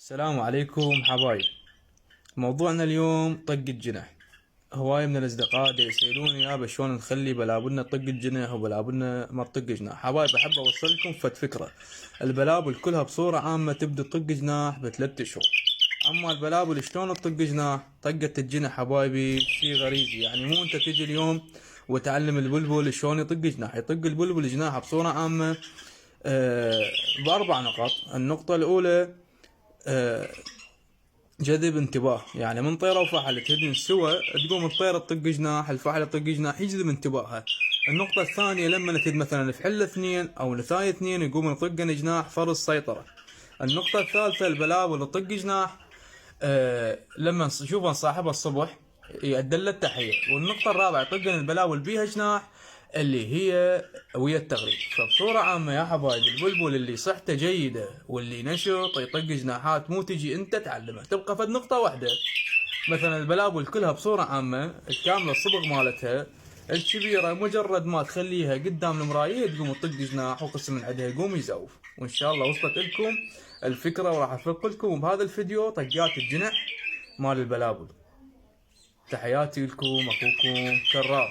السلام عليكم حبايب. موضوعنا اليوم طق الجنح. هواي من الاصدقاء دي يسألوني يابا شلون نخلي بلابلنا طق الجنح وبلابلنا ما تطق جناح. حبايب احب اوصل لكم فكرة. البلابل كلها بصورة عامة تبدأ تطق جناح ب3 اشهر. اما البلابل شلون تطق جناح؟ طقة الجنح حبايبي شي غريزي، يعني مو انت تجي اليوم وتعلم البلبل شلون يطق جناح. يطق البلبل جناح بصورة عامة باربع نقط. النقطة الاولى جذب انتباه، يعني من طيرة وفحل تهدن سوا تقوم الطيرة تطق جناح، الفحل يطق جناح يجذب انتباهها. النقطة الثانية لما تد مثلا فحل اثنين او نثاية اثنين يقوم يطقن جناح فرض سيطرة. النقطة الثالثة البلابل تطق جناح لما نشوفها صاحبها الصبح يأدل التحية. والنقطة الرابعة يطقن البلاول بيها جناح اللي هي ويا التغريد. فبصورة عامة يا حبايب البلبل اللي صحته جيدة واللي نشط يطق جناحات، مو تجي انت تعلمه تبقى فد نقطة واحدة. مثلا البلابل كلها بصورة عامة الكاملة الصبغ مالتها الكبيرة مجرد ما تخليها قدام المراية تقوم تطق جناح وقسم من عندها يقوم يزوف. وان شاء الله وصلت لكم الفكرة وراح افق لكم بهذا الفيديو طقات الجنح مال البلابل. تحياتي لكم، اخوكم كرار.